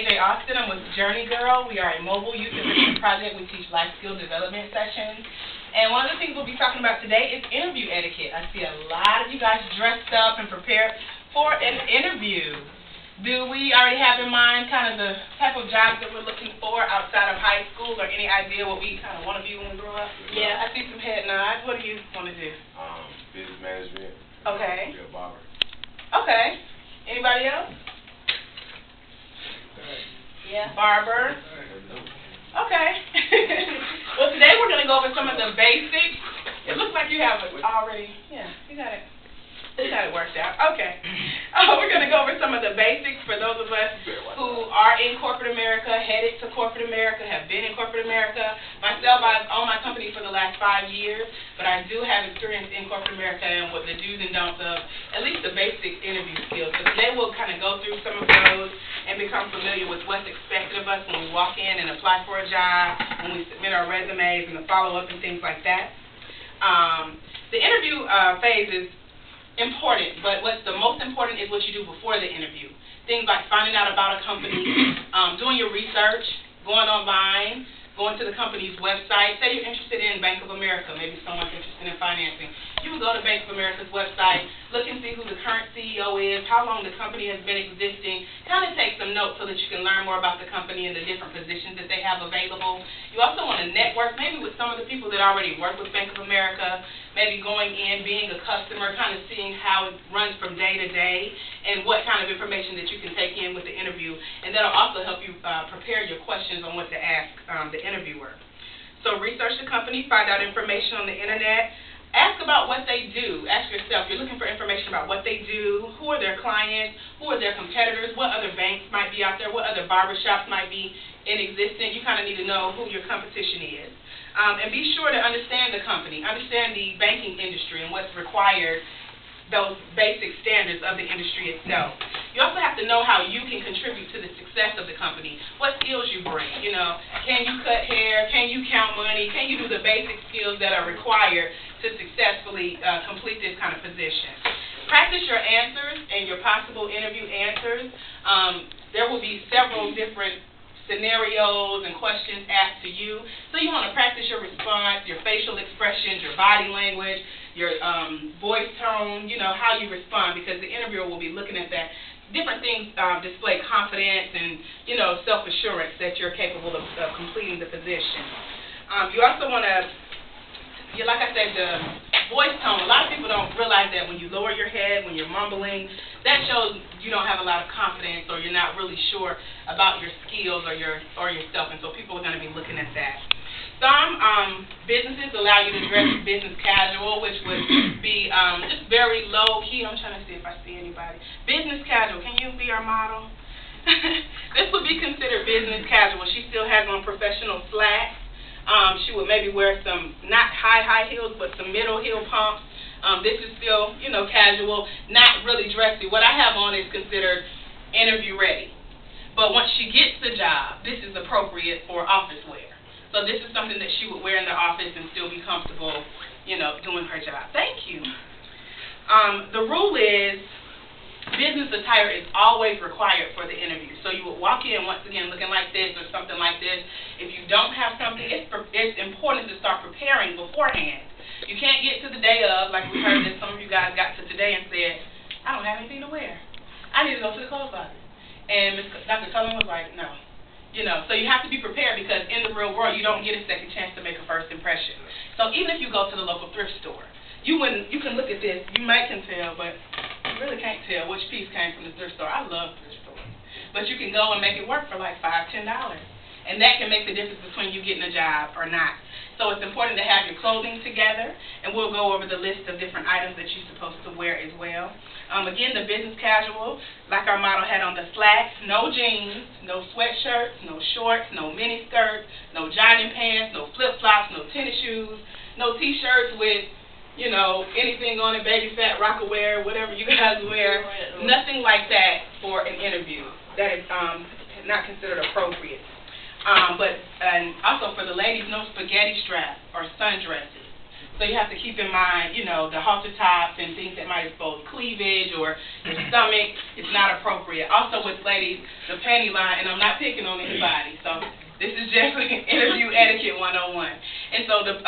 AJ Austin. I'm with Journey Girl. We are a mobile youth enrichment project. We teach life skill development sessions. And one of the things we'll be talking about today is interview etiquette. I see a lot of you guys dressed up and prepared for an interview. Do we already have in mind kind of the type of jobs that we're looking for outside of high school, or any idea what we kind of want to be when we grow up? Yeah, I see some head nods. What do you want to do? Business management. Okay. Be a barber. Okay. Anybody else? Yeah. Barber. Okay. Well, today we're going to go over some of the basics. It looks like you have it already. Yeah, you got it. You got it worked out. Okay. We're going to go over some of the basics for those of us who are in corporate America, headed to corporate America, have been in corporate America. Myself, I've owned my company for the last 5 years, but I do have experience in corporate America and what the do's and don'ts of at least the basic interview skills. So today we'll kind of go through some of those and become familiar with what's expected of us when we walk in and apply for a job, when we submit our resumes and the follow-up and things like that. The interview phase is important, but what's the most important is what you do before the interview. Things like finding out about a company, doing your research, going online, going to the company's website. Say you're interested in Bank of America, maybe someone's interested in financing. You would go to Bank of America's website, look and see who the current CEO is, how long the company has been existing, kind of take some notes so that you can learn more about the company and the different positions that they have available. You also want to network maybe with some of the people that already work with Bank of America, maybe going in, being a customer, kind of seeing how it runs from day to day and what kind of information that you can take in with the interview. And that'll also help you prepare your questions on what to ask the interviewer. So research the company, find out information on the internet. Ask about what they do. Ask yourself, you're looking for information about what they do, who are their clients, who are their competitors, what other banks might be out there, what other barbershops might be in existence. You kind of need to know who your competition is. And be sure to understand the company, understand the banking industry and what's required, those basic standards of the industry itself. You also have to know how you can contribute to the success of the company, what skills you bring. You know, can you cut hair, can you count money, can you do the basic skills that are required to successfully complete this kind of position. Practice your answers and your possible interview answers. There will be several different scenarios and questions asked to you. So you want to practice your response, your facial expressions, your body language, your voice tone, you know, how you respond, because the interviewer will be looking at that. Different things display confidence and, you know, self-assurance that you're capable of completing the position. You also want to, like I said, the voice tone. A lot of people don't realize that when you lower your head, when you're mumbling, that shows you don't have a lot of confidence or you're not really sure about your skills or yourself, and so people are going to be looking at that. Some businesses allow you to dress business casual, which would be just very low-key. I'm trying to see if I see anybody. Business casual. Can you be our model? This would be considered business casual. She still has on professional slacks. She would maybe wear some, not high heels, but some middle heel pumps. This is still, you know, casual, not really dressy. What I have on is considered interview ready. But once she gets the job, this is appropriate for office wear. So this is something that she would wear in the office and still be comfortable, you know, doing her job. Thank you. The rule is business attire is always required for the interview. So you would walk in, once again, looking like this or something like this. If you don't have something, it's important to start preparing beforehand. You can't get to the day of, like we heard that some of you guys got to today and said, I don't have anything to wear. I need to go to the clothes closet. And Dr. Cullen was like, no. You know, so you have to be prepared, because in the real world, you don't get a second chance to make a first impression. So even if you go to the local thrift store, you can look at this, you might can tell, but you really can't tell which piece came from the thrift store. I love thrift stores. But you can go and make it work for like $5, $10. And that can make the difference between you getting a job or not. So it's important to have your clothing together, and we'll go over the list of different items that you're supposed to wear as well. Again, the business casual, like our model had on the slacks, no jeans, no sweatshirts, no shorts, no mini skirts, no jogging pants, no flip-flops, no tennis shoes, no T-shirts with, you know, anything on it, baby fat, rock-a-wear, whatever you guys wear. Nothing like that for an interview. That is not considered appropriate. And also for the ladies, no spaghetti strap or sundresses. So you have to keep in mind, you know, the halter tops and things that might expose cleavage or your stomach. It's not appropriate. Also with ladies, the panty line, and I'm not picking on anybody, so this is just interview etiquette 101. And so the